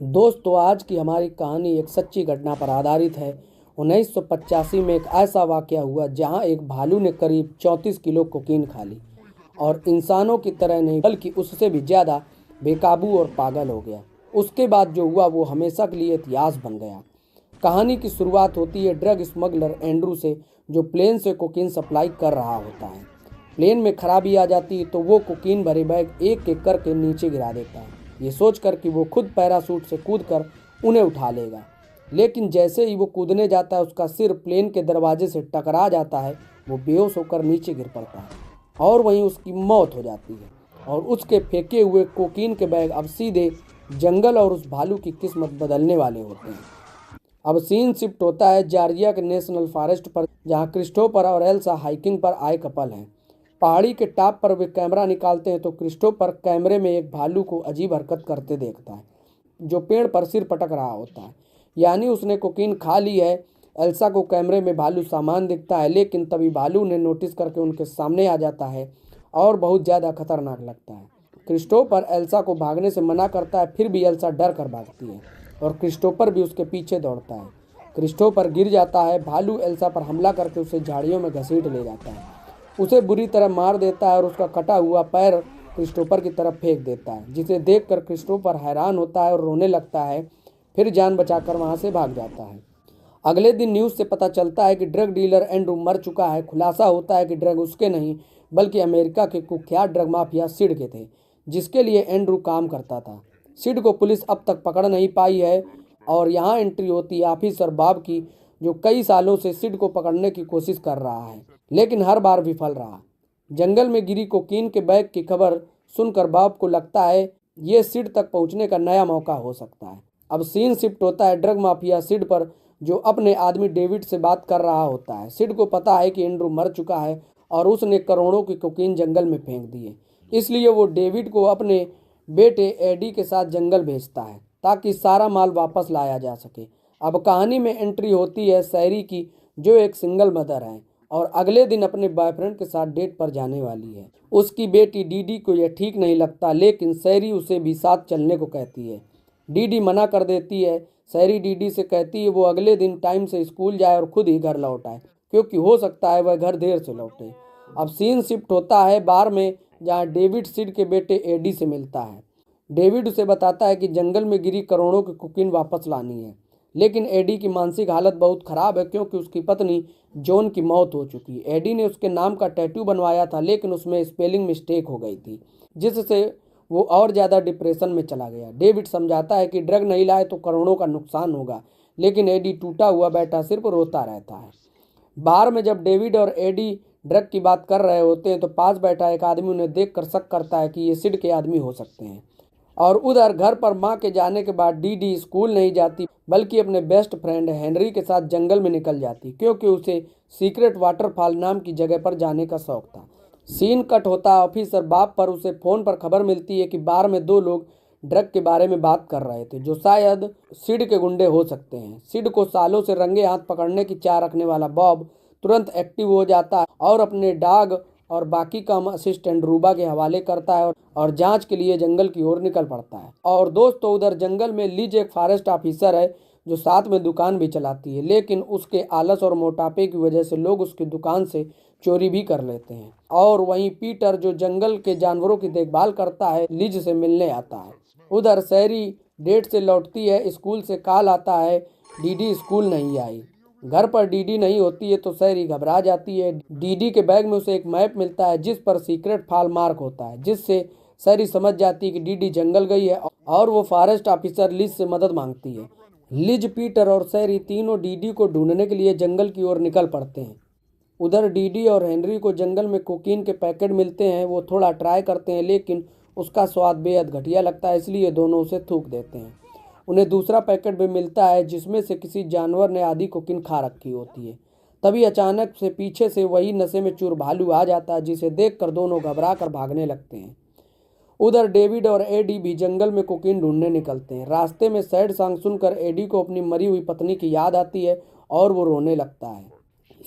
दोस्तों, आज की हमारी कहानी एक सच्ची घटना पर आधारित है। 1985 में एक ऐसा वाकया हुआ जहां एक भालू ने करीब 34 किलो कोकीन खा ली और इंसानों की तरह नहीं बल्कि उससे भी ज़्यादा बेकाबू और पागल हो गया। उसके बाद जो हुआ वो हमेशा के लिए इतिहास बन गया। कहानी की शुरुआत होती है ड्रग स्मगलर एंड्रू से, जो प्लेन से कोकीन सप्लाई कर रहा होता है। प्लेन में खराबी आ जाती है तो वो कोकीन भरे बैग एक एक करके नीचे गिरा देता है, ये सोचकर कि वो खुद पैराशूट से कूदकर उन्हें उठा लेगा। लेकिन जैसे ही वो कूदने जाता है उसका सिर प्लेन के दरवाजे से टकरा जाता है। वो बेहोश होकर नीचे गिर पड़ता है और वहीं उसकी मौत हो जाती है। और उसके फेंके हुए कोकीन के बैग अब सीधे जंगल और उस भालू की किस्मत बदलने वाले होते हैं। अब सीन शिफ्ट होता है जॉर्जिया के नेशनल फॉरेस्ट पर, जहां क्रिस्टोफर और एल्सा हाइकिंग पर आए कपल हैं। पहाड़ी के टॉप पर वे कैमरा निकालते हैं तो क्रिस्टोफर कैमरे में एक भालू को अजीब हरकत करते देखता है, जो पेड़ पर सिर पटक रहा होता है, यानी उसने कोकीन खा ली है। एल्सा को कैमरे में भालू सामान दिखता है, लेकिन तभी भालू ने नोटिस करके उनके सामने आ जाता है और बहुत ज़्यादा खतरनाक लगता है। क्रिस्टोफर एल्सा को भागने से मना करता है, फिर भी एल्सा डर कर भागती है और क्रिस्टोफर भी उसके पीछे दौड़ता है। क्रिस्टोफर गिर जाता है। भालू एल्सा पर हमला करके उसे झाड़ियों में घसीट ले जाता है, उसे बुरी तरह मार देता है और उसका कटा हुआ पैर क्रिस्टोफर की तरफ फेंक देता है, जिसे देखकर क्रिस्टोफर हैरान होता है और रोने लगता है। फिर जान बचाकर वहां से भाग जाता है। अगले दिन न्यूज़ से पता चलता है कि ड्रग डीलर एंड्रू मर चुका है। खुलासा होता है कि ड्रग उसके नहीं बल्कि अमेरिका के कुख्यात ड्रग माफिया सिड के थे, जिसके लिए एंड्रू काम करता था। सिड को पुलिस अब तक पकड़ नहीं पाई है और यहाँ एंट्री होती है ऑफिसर बॉब की, जो कई सालों से सिड को पकड़ने की कोशिश कर रहा है लेकिन हर बार विफल रहा। जंगल में गिरी कोकीन के बैग की खबर सुनकर बॉब को लगता है ये सिड तक पहुंचने का नया मौका हो सकता है। अब सीन शिफ्ट होता है ड्रग माफिया सिड पर, जो अपने आदमी डेविड से बात कर रहा होता है। सिड को पता है कि एंड्रू मर चुका है और उसने करोड़ों की कोकीन जंगल में फेंक दी है, इसलिए वो डेविड को अपने बेटे एडी के साथ जंगल भेजता है ताकि सारा माल वापस लाया जा सके। अब कहानी में एंट्री होती है सैरी की, जो एक सिंगल मदर है और अगले दिन अपने बॉयफ्रेंड के साथ डेट पर जाने वाली है। उसकी बेटी डीडी को यह ठीक नहीं लगता, लेकिन सैरी उसे भी साथ चलने को कहती है। डीडी मना कर देती है। सैरी डीडी से कहती है वो अगले दिन टाइम से स्कूल जाए और खुद ही घर लौट आए, क्योंकि हो सकता है वह घर देर से लौटे। अब सीन शिफ्ट होता है बार में, जहाँ डेविड सिड के बेटे एडी से मिलता है। डेविड उसे बताता है कि जंगल में गिरी करोड़ों की कोकीन वापस लानी है, लेकिन एडी की मानसिक हालत बहुत खराब है क्योंकि उसकी पत्नी जॉन की मौत हो चुकी है। एडी ने उसके नाम का टैटू बनवाया था, लेकिन उसमें स्पेलिंग मिस्टेक हो गई थी, जिससे वो और ज़्यादा डिप्रेशन में चला गया। डेविड समझाता है कि ड्रग नहीं लाए तो करोड़ों का नुकसान होगा, लेकिन एडी टूटा हुआ बैठा सिर्फ रोता रहता है। बार में जब डेविड और एडी ड्रग की बात कर रहे होते हैं तो पास बैठा एक आदमी उन्हें देखकर शक करता है कि ये सिड के आदमी हो सकते हैं। और उधर घर पर माँ के जाने के बाद डीडी स्कूल नहीं जाती, बल्कि अपने बेस्ट फ्रेंड हेनरी के साथ जंगल में निकल जाती, क्योंकि उसे सीक्रेट वाटरफॉल नाम की जगह पर जाने का शौक था। सीन कट होता ऑफिसर बाप पर। उसे फोन पर खबर मिलती है कि बार में दो लोग ड्रग के बारे में बात कर रहे थे, जो शायद सिड के गुंडे हो सकते हैं। सिड को सालों से रंगे हाथ पकड़ने की चाह रखने वाला बॉब तुरंत एक्टिव हो जाता है और अपने डॉग और बाकी काम असिस्टेंट रूबा के हवाले करता है और जांच के लिए जंगल की ओर निकल पड़ता है। और दोस्तों, उधर जंगल में लिज एक फॉरेस्ट ऑफिसर है जो साथ में दुकान भी चलाती है, लेकिन उसके आलस और मोटापे की वजह से लोग उसकी दुकान से चोरी भी कर लेते हैं। और वहीं पीटर, जो जंगल के जानवरों की देखभाल करता है, लिज से मिलने आता है। उधर सैरी डेट से लौटती है। स्कूल से कॉल आता है डीडी स्कूल नहीं आई। घर पर डीडी नहीं होती है तो सैरी घबरा जाती है। डीडी के बैग में उसे एक मैप मिलता है जिस पर सीक्रेट फॉल मार्क होता है, जिससे सैरी समझ जाती है कि डीडी जंगल गई है और वो फॉरेस्ट ऑफिसर लिज से मदद मांगती है। लिज, पीटर और सैरी तीनों डीडी को ढूंढने के लिए जंगल की ओर निकल पड़ते हैं। उधर डीडी और हेनरी को जंगल में कोकीन के पैकेट मिलते हैं। वो थोड़ा ट्राई करते हैं, लेकिन उसका स्वाद बेहद घटिया लगता है, इसलिए दोनों उसे थूक देते हैं। उन्हें दूसरा पैकेट भी मिलता है जिसमें से किसी जानवर ने आधी कोकीन खा रखी होती है। तभी अचानक से पीछे से वही नशे में चूर भालू आ जाता है, जिसे देखकर दोनों घबरा कर भागने लगते हैं। उधर डेविड और एडी भी जंगल में कोकीन ढूंढने निकलते हैं। रास्ते में सैड सॉन्ग सुनकर एडी को अपनी मरी हुई पत्नी की याद आती है और वो रोने लगता है।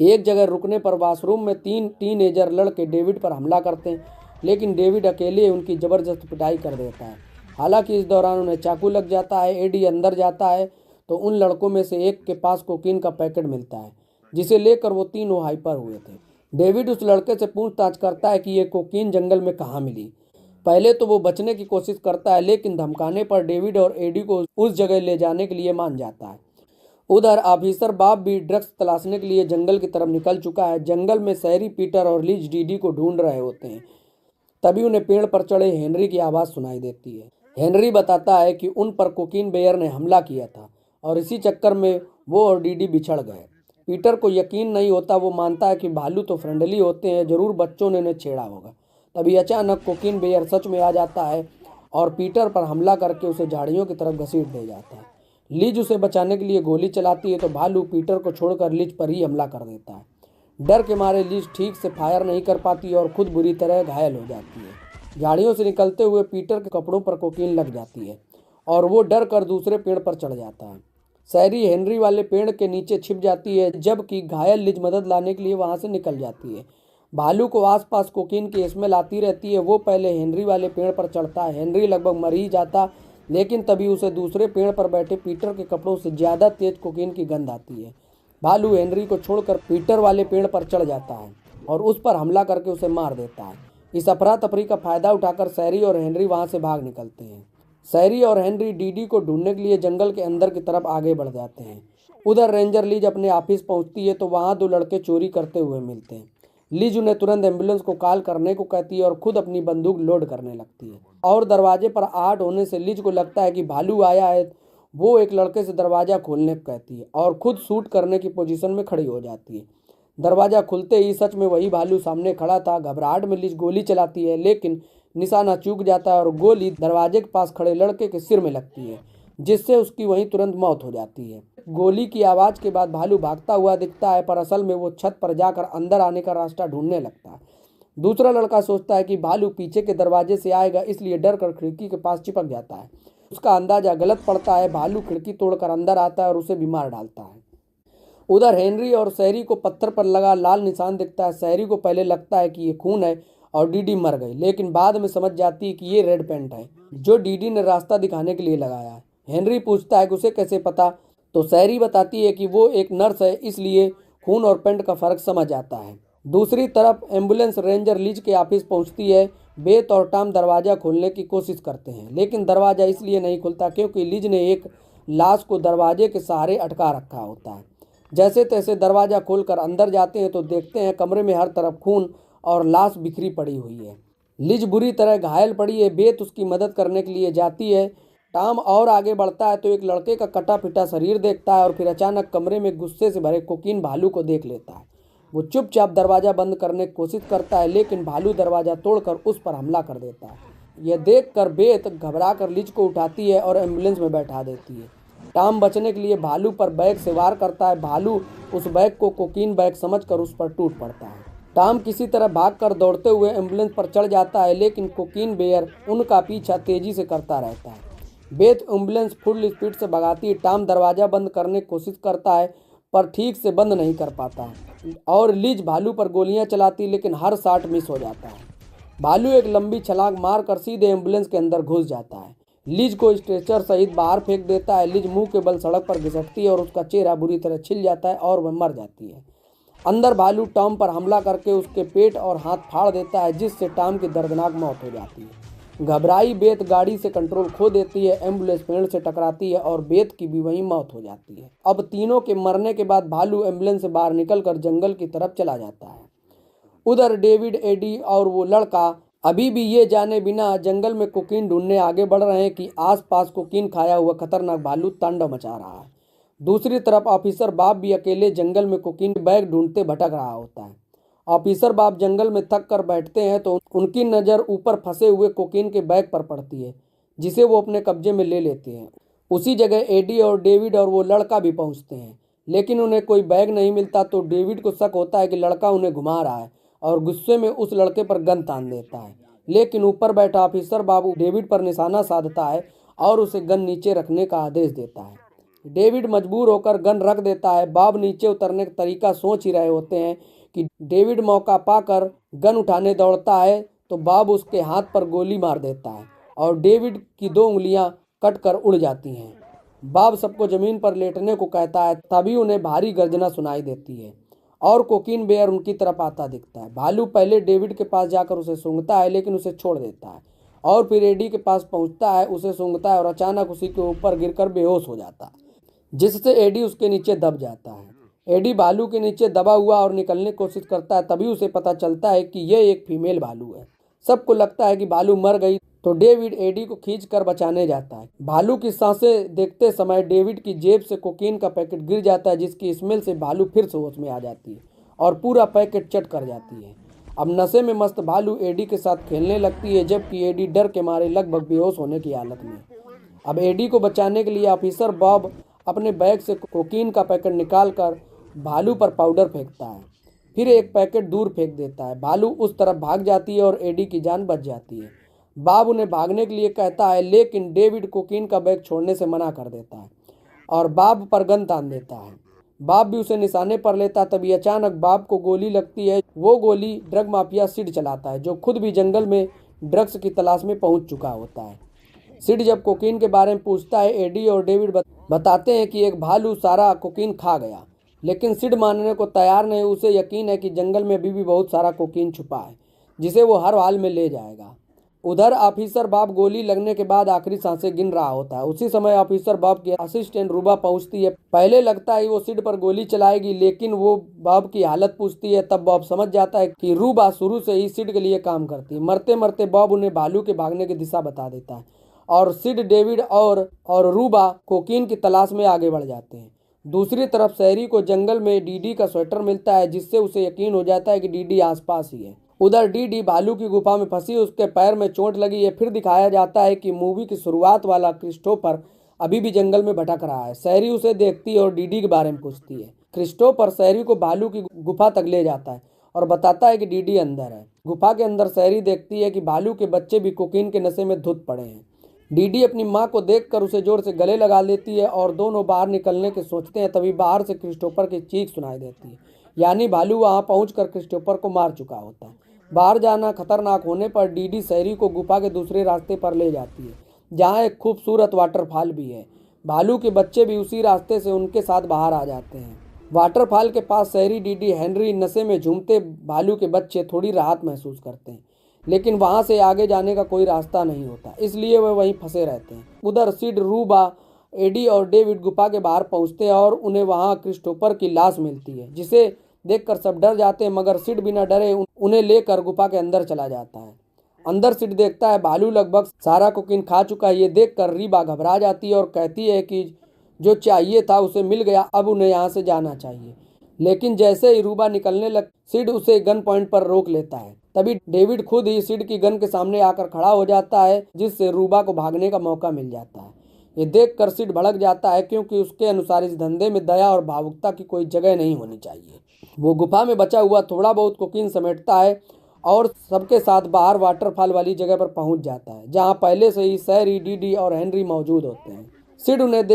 एक जगह रुकने पर वॉशरूम में तीन टीनेजर लड़के डेविड पर हमला करते हैं, लेकिन डेविड अकेले उनकी ज़बरदस्त पिटाई कर देता है। हालांकि इस दौरान उन्हें चाकू लग जाता है। एडी अंदर जाता है तो उन लड़कों में से एक के पास कोकीन का पैकेट मिलता है, जिसे लेकर वो तीनों हाइपर हुए थे। डेविड उस लड़के से पूछताछ करता है कि ये कोकीन जंगल में कहाँ मिली। पहले तो वो बचने की कोशिश करता है, लेकिन धमकाने पर डेविड और एडी को उस जगह ले जाने के लिए मान जाता है। उधर ऑफिसर बॉब भी ड्रग्स तलाशने के लिए जंगल की तरफ निकल चुका है। जंगल में शहरी पीटर और लिज डीडी को ढूंढ रहे होते हैं। तभी उन्हें पेड़ पर चढ़े हेनरी की आवाज़ सुनाई देती है। हेनरी बताता है कि उन पर कोकीन बेयर ने हमला किया था और इसी चक्कर में वो और डीडी बिछड़ गए। पीटर को यकीन नहीं होता। वो मानता है कि भालू तो फ्रेंडली होते हैं, जरूर बच्चों ने उन्हें छेड़ा होगा। तभी अचानक कोकीन बेयर सच में आ जाता है और पीटर पर हमला करके उसे झाड़ियों की तरफ घसीट दे जाता है। लिज उसे बचाने के लिए गोली चलाती है तो भालू पीटर को छोड़कर लिज पर ही हमला कर देता है। डर के मारे लिज ठीक से फायर नहीं कर पाती और खुद बुरी तरह घायल हो जाती है। झाड़ियों से निकलते हुए पीटर के कपड़ों पर कोकीन लग जाती है और वो डर कर दूसरे पेड़ पर चढ़ जाता है। शहरी हेनरी वाले पेड़ के नीचे छिप जाती है, जबकि घायल लिज मदद लाने के लिए वहां से निकल जाती है। भालू को आसपास कोकीन की स्मेल आती रहती है। वो पहले हेनरी वाले पेड़ पर चढ़ता है। हेनरी लगभग मर ही जाता, लेकिन तभी उसे दूसरे पेड़ पर बैठे पीटर के कपड़ों से ज़्यादा तेज कोकीन की गंध आती है। भालू हेनरी को छोड़कर पीटर वाले पेड़ पर चढ़ जाता है और उस पर हमला करके उसे मार देता है। इस अफरा तफरी का फायदा उठाकर शहरी और हेनरी वहां से भाग निकलते हैं। शहरी और हेनरी डीडी को ढूंढने के लिए जंगल के अंदर की तरफ आगे बढ़ जाते हैं। उधर रेंजर लिज अपने ऑफिस पहुंचती है तो वहां दो लड़के चोरी करते हुए मिलते हैं। लिज उन्हें तुरंत एम्बुलेंस को कॉल करने को कहती है और खुद अपनी बंदूक लोड करने लगती है। और दरवाजे पर आहट होने से लिज को लगता है कि भालू आया है। वो एक लड़के से दरवाजा खोलने को कहती है और खुद शूट करने की पोजीशन में खड़ी हो जाती है। दरवाजा खुलते ही सच में वही भालू सामने खड़ा था। घबराहट में लिज गोली चलाती है, लेकिन निशाना चूक जाता है और गोली दरवाजे के पास खड़े लड़के के सिर में लगती है, जिससे उसकी वहीं तुरंत मौत हो जाती है। गोली की आवाज़ के बाद भालू भागता हुआ दिखता है, पर असल में वो छत पर जाकर अंदर आने का रास्ता ढूंढने लगता है। दूसरा लड़का सोचता है कि भालू पीछे के दरवाजे से आएगा, इसलिए डर कर खिड़की के पास चिपक जाता है। उसका अंदाजा गलत पड़ता है। भालू खिड़की तोड़कर अंदर आता है और उसे भी मार डालता है। उधर हेनरी और शहरी को पत्थर पर लगा लाल निशान दिखता है। शहरी को पहले लगता है कि ये खून है और डीडी मर गई, लेकिन बाद में समझ जाती है कि ये रेड पेंट है जो डीडी ने रास्ता दिखाने के लिए लगाया है। हेनरी पूछता है कि उसे कैसे पता, तो शहरी बताती है कि वो एक नर्स है, इसलिए खून और पेंट का फर्क समझ आता है। दूसरी तरफ एम्बुलेंस रेंजर लिज के ऑफिस पहुंचती है। बेत और टॉम दरवाजा खोलने की कोशिश करते हैं, लेकिन दरवाजा इसलिए नहीं खुलता क्योंकि लिज ने एक लाश को दरवाजे के सहारे अटका रखा होता है। जैसे तैसे दरवाजा खोलकर अंदर जाते हैं तो देखते हैं कमरे में हर तरफ खून और लाश बिखरी पड़ी हुई है। लिज बुरी तरह घायल पड़ी है। बेत उसकी मदद करने के लिए जाती है। टॉम और आगे बढ़ता है तो एक लड़के का कटा पिटा शरीर देखता है और फिर अचानक कमरे में गुस्से से भरे कोकीन भालू को देख लेता है। वो चुपचाप दरवाजा बंद करने की कोशिश करता है, लेकिन भालू दरवाजा तोड़कर उस पर हमला कर देता है। यह देखकर बेत घबरा कर लिज को उठाती है और एम्बुलेंस में बैठा देती है। टॉम बचने के लिए भालू पर बैग से वार करता है। भालू उस बैग को कोकीन बैग समझकर उस पर टूट पड़ता है। टॉम किसी तरह भागकर दौड़ते हुए एम्बुलेंस पर चढ़ जाता है, लेकिन कोकीन बेयर उनका पीछा तेजी से करता रहता है। बेत एम्बुलेंस फुल स्पीड से भगाती है। टॉम दरवाजा बंद करने की कोशिश करता है, पर ठीक से बंद नहीं कर पाता और लिज भालू पर गोलियां चलाती, लेकिन हर शॉट मिस हो जाता है। भालू एक लंबी छलांग मारकर सीधे एम्बुलेंस के अंदर घुस जाता है। लिज को स्ट्रेचर सहित बाहर फेंक देता है। लिज मुंह के बल सड़क पर घिसटती है और उसका चेहरा बुरी तरह छिल जाता है और वह मर जाती है। अंदर भालू टॉम पर हमला करके उसके पेट और हाथ फाड़ देता है, जिससे टॉम की दर्दनाक मौत हो जाती है। घबराई बेत गाड़ी से कंट्रोल खो देती है। एम्बुलेंस पेड़ से टकराती है और बेत की भी वहीं मौत हो जाती है। अब तीनों के मरने के बाद भालू एम्बुलेंस से बाहर निकलकर जंगल की तरफ चला जाता है। उधर डेविड, एडी और वो लड़का अभी भी ये जाने बिना जंगल में कोकीन ढूंढने आगे बढ़ रहे हैं कि आसपास कोकीन खाया हुआ खतरनाक भालू तांडव मचा रहा है। दूसरी तरफ ऑफिसर बॉब भी अकेले जंगल में कोकीन बैग ढूंढते भटक रहा होता है। ऑफिसर बॉब जंगल में थक कर बैठते हैं तो उनकी नज़र ऊपर फंसे हुए कोकीन के बैग पर पड़ती है, जिसे वो अपने कब्जे में ले लेते हैं। उसी जगह एडी और डेविड और वो लड़का भी पहुंचते हैं, लेकिन उन्हें कोई बैग नहीं मिलता। तो डेविड को शक होता है कि लड़का उन्हें घुमा रहा है और गुस्से में उस लड़के पर गन तान देता है, लेकिन ऊपर बैठा ऑफिसर बाबू डेविड पर निशाना साधता है और उसे गन नीचे रखने का आदेश देता है। डेविड मजबूर होकर गन रख देता है। बॉब नीचे उतरने का तरीका सोच ही रहे होते हैं कि डेविड मौका पाकर गन उठाने दौड़ता है तो बॉब उसके हाथ पर गोली मार देता है और डेविड की 2 उंगलियां कटकर उड़ जाती हैं। बॉब सबको जमीन पर लेटने को कहता है, तभी उन्हें भारी गर्जना सुनाई देती है और कोकीन बेयर उनकी तरफ आता दिखता है। भालू पहले डेविड के पास जाकर उसे सूंघता है, लेकिन उसे छोड़ देता है और फिर एडी के पास पहुंचता है, उसे सूंघता है और अचानक उसी के ऊपर गिरकर बेहोश हो जाता है, जिससे एडी उसके नीचे दब जाता है। एडी भालू के नीचे दबा हुआ और निकलने की कोशिश करता है, तभी उसे पता चलता है कि यह एक फीमेल भालू है। सबको लगता है कि भालू मर गई, तो डेविड एडी को खींचकर बचाने जाता है। भालू की सांसें देखते समय डेविड की जेब से कोकीन का पैकेट गिर जाता है, जिसकी स्मेल से भालू फिर से होश में आ जाती है और पूरा पैकेट चट कर जाती है। अब नशे में मस्त भालू एडी के साथ खेलने लगती है, जबकि एडी डर के मारे लगभग बेहोश होने की हालत में। अब एडी को बचाने के लिए ऑफिसर बॉब अपने बैग से कोकीन का पैकेट निकालकर भालू पर पाउडर फेंकता है, फिर एक पैकेट दूर फेंक देता है। भालू उस तरफ भाग जाती है और एडी की जान बच जाती है। बॉब उन्हें भागने के लिए कहता है, लेकिन डेविड कोकीन का बैग छोड़ने से मना कर देता है और बॉब पर गन तान देता है। बॉब भी उसे निशाने पर लेता है, तभी अचानक बॉब को गोली लगती है। वो गोली ड्रग माफिया सिड चलाता है, जो खुद भी जंगल में ड्रग्स की तलाश में पहुंच चुका होता है। सिड जब कोकीन के बारे में पूछता है, एडी और डेविड बताते हैं कि एक भालू सारा कोकीन खा गया, लेकिन सिड मानने को तैयार नहीं। उसे यकीन है कि जंगल में अभी भी बहुत सारा कोकीन छुपा है, जिसे वो हर हाल में ले जाएगा। उधर ऑफिसर बॉब गोली लगने के बाद आखिरी सांसें गिन रहा होता है। उसी समय ऑफिसर बॉब की असिस्टेंट रूबा पहुंचती है। पहले लगता है वो सिड पर गोली चलाएगी, लेकिन वो बॉब की हालत पूछती है। तब बॉब समझ जाता है कि रूबा शुरू से ही सिड के लिए काम करती है। मरते मरते बॉब उन्हें भालू के भागने की दिशा बता देता है और सिड, डेविड और रूबा कोकीन की तलाश में आगे बढ़ जाते हैं। दूसरी तरफ शहरी को जंगल में डीडी का स्वेटर मिलता है, जिससे उसे यकीन हो जाता है कि डीडी आसपास ही है। उधर डीडी भालू की गुफा में फंसी, उसके पैर में चोट लगी है। फिर दिखाया जाता है कि मूवी की शुरुआत वाला क्रिस्टोफर अभी भी जंगल में भटक रहा है। शहरी उसे देखती है और डीडी के बारे में पूछती है। क्रिस्टोफर शहरी को भालू की गुफा तक ले जाता है और बताता है कि डीडी अंदर है। गुफा के अंदर शहरी देखती है कि भालू के बच्चे भी कोकीन के नशे में धुत पड़े हैं। डीडी अपनी माँ को देखकर उसे जोर से गले लगा लेती है और दोनों बाहर निकलने के सोचते हैं। तभी बाहर से क्रिस्टोफर की चीख सुनाई देती है, यानी भालू वहां पहुंचकर क्रिस्टोफर को मार चुका होता है। बाहर जाना खतरनाक होने पर डीडी शहरी को गुफा के दूसरे रास्ते पर ले जाती है, जहां एक खूबसूरत वाटरफॉल भी है। भालू के बच्चे भी उसी रास्ते से उनके साथ बाहर आ जाते हैं। वाटरफॉल के पास शहरी, डीडी, हेनरी नशे में झूमते भालू के बच्चे थोड़ी राहत महसूस करते हैं, लेकिन वहां से आगे जाने का कोई रास्ता नहीं होता, इसलिए वे वहीं फंसे रहते हैं। उधर सिड, रूबा, एडी और डेविड गुफा के बाहर पहुंचते हैं और उन्हें वहां क्रिस्टोफर की लाश मिलती है, जिसे देखकर सब डर जाते हैं, मगर सिड बिना डरे उन्हें लेकर गुफा के अंदर चला जाता है। अंदर सिड देखता है भालू लगभग सारा कोकीन खा चुका है। ये देखकर रीबा घबरा जाती है और कहती है कि जो चाहिए था उसे मिल गया, अब उन्हें यहाँ से जाना चाहिए। लेकिन जैसे ही रूबा निकलने लग, सिड उसे गन पॉइंट पर रोक लेता है। तभी डेविड खुद ही सिड की गन के सामने आकर खड़ा हो जाता है, जिससे रूबा को भागने का मौका मिल जाता है। ये देखकर सिड भड़क जाता है, क्योंकि उसके अनुसार इस धंधे में दया और भावुकता की कोई जगह नहीं होनी चाहिए। वो गुफा में बचा हुआ थोड़ा बहुत कोकीन समेटता है और सबके साथ बाहर वाटरफॉल वाली जगह पर पहुंच जाता है, जहां पहले से ही शहरी, डीडी और हेनरी मौजूद होते हैं। सिड उन्हें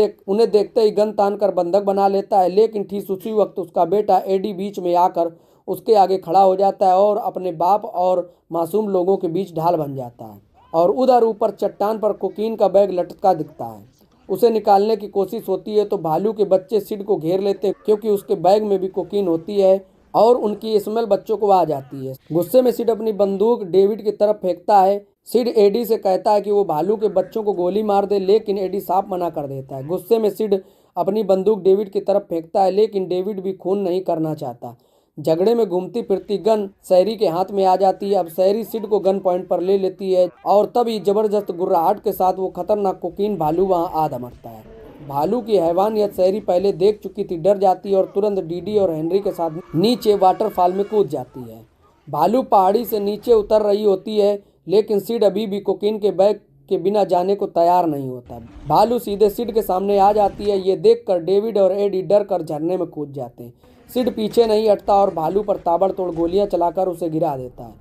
देखते ही गन तानकर बंधक बना लेता है, लेकिन ठीक उसी वक्त उसका बेटा एडी बीच में आकर उसके आगे खड़ा हो जाता है और अपने बाप और मासूम लोगों के बीच ढाल बन जाता है। और उधर ऊपर चट्टान पर कोकीन का बैग लटका दिखता है। उसे निकालने की कोशिश होती है तो भालू के बच्चे सिड को घेर लेते हैं, क्योंकि उसके बैग में भी कोकीन होती है और उनकी स्मेल बच्चों को आ जाती है। गुस्से में सिड अपनी बंदूक डेविड की तरफ फेंकता है। सिड एडी से कहता है कि वो भालू के बच्चों को गोली मार दे, लेकिन एडी साफ मना कर देता है। गुस्से में सिड अपनी बंदूक डेविड की तरफ फेंकता है, लेकिन डेविड भी खून नहीं करना चाहता। झगड़े में घूमती फिरती गन शहरी के हाथ में आ जाती है। अब शहरी सिड को गन पॉइंट पर ले लेती है और तभी जबरदस्त गुर्राहट के साथ वो खतरनाक कोकीन भालू वहां आ धमकता है। भालू की हैवानियत शहरी पहले देख चुकी थी, डर जाती है और तुरंत डीडी और हेनरी के साथ नीचे वाटरफॉल में कूद जाती है। भालू पहाड़ी से नीचे उतर रही होती है, लेकिन सिड अभी भी कोकीन के बैग के बिना जाने को तैयार नहीं होता। भालू सीधे सिड के सामने आ जाती है। ये देखकर डेविड और एडी डर कर झरने में कूद जाते हैं। सिड पीछे नहीं हटता और भालू पर ताबड़तोड़ गोलियां चलाकर उसे गिरा देता है,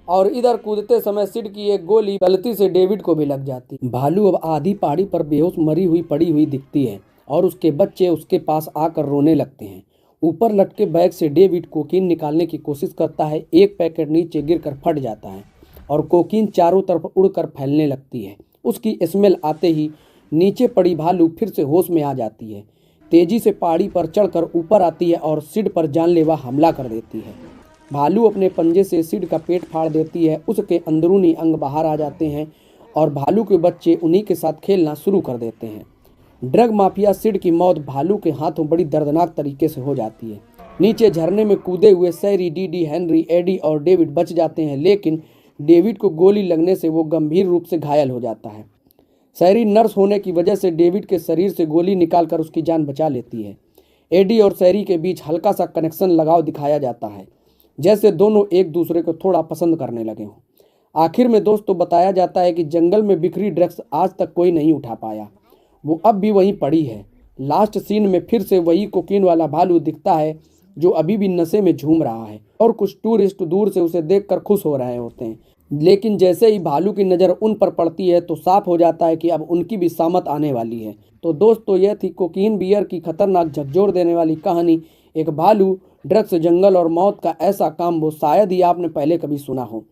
और इधर कूदते समय सिड की एक गोली गलती से डेविड को भी लग जाती है। भालू अब आधी पहाड़ी पर बेहोश मरी हुई पड़ी हुई दिखती है और उसके बच्चे उसके पास आकर रोने लगते हैं। ऊपर लटके बैग से डेविड कोकीन निकालने की कोशिश करता है। एक पैकेट नीचे गिरकर फट जाता है और कोकीन चारों तरफ उड़कर फैलने लगती है। उसकी स्मेल आते ही नीचे पड़ी भालू फिर से होश में आ जाती है। तेजी से पहाड़ी पर चढ़कर ऊपर आती है और सिड पर जानलेवा हमला कर देती है। भालू अपने पंजे से सिड का पेट फाड़ देती है। उसके अंदरूनी अंग बाहर आ जाते हैं और भालू के बच्चे उन्हीं के साथ खेलना शुरू कर देते हैं। ड्रग माफिया सिड की मौत भालू के हाथों बड़ी दर्दनाक तरीके से हो जाती है। नीचे झरने में कूदे हुए सैरी, डीडी, हेनरी, एडी और डेविड बच जाते हैं, लेकिन डेविड को गोली लगने से वो गंभीर रूप से घायल हो जाता है। सैरी नर्स होने की वजह से डेविड के शरीर से गोली निकालकर उसकी जान बचा लेती है। एडी और सैरी के बीच हल्का सा कनेक्शन लगाव दिखाया जाता है, जैसे दोनों एक दूसरे को थोड़ा पसंद करने लगे हों। आखिर में दोस्तों बताया जाता है कि जंगल में बिखरी ड्रग्स आज तक कोई नहीं उठा पाया, वो अब भी वहीं पड़ी है। लास्ट सीन में फिर से वही कोकीन वाला भालू दिखता है जो अभी भी नशे में झूम रहा है और कुछ टूरिस्ट दूर से उसे देखकर खुश हो रहे होते हैं। लेकिन जैसे ही भालू की नज़र उन पर पड़ती है तो साफ हो जाता है कि अब उनकी भी शामत आने वाली है। तो दोस्तों यह थी कोकीन बियर की खतरनाक झकझोर देने वाली कहानी। एक भालू, ड्रग्स, जंगल और मौत का ऐसा काम वो शायद ही आपने पहले कभी सुना हो।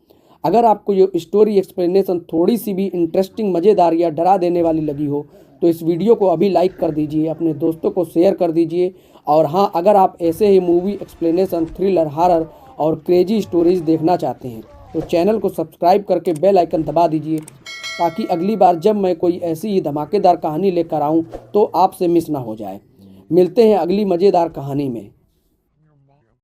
अगर आपको ये स्टोरी एक्सप्लेनेशन थोड़ी सी भी इंटरेस्टिंग, मज़ेदार या डरा देने वाली लगी हो तो इस वीडियो को अभी लाइक कर दीजिए, अपने दोस्तों को शेयर कर दीजिए। और हाँ, अगर आप ऐसे ही मूवी एक्सप्लेनेशन, थ्रिलर, हॉरर और क्रेजी स्टोरीज देखना चाहते हैं तो चैनल को सब्सक्राइब करके बेल आइकन दबा दीजिए, ताकि अगली बार जब मैं कोई ऐसी ही धमाकेदार कहानी लेकर आऊँ तो आपसे मिस ना हो जाए। मिलते हैं अगली मज़ेदार कहानी में।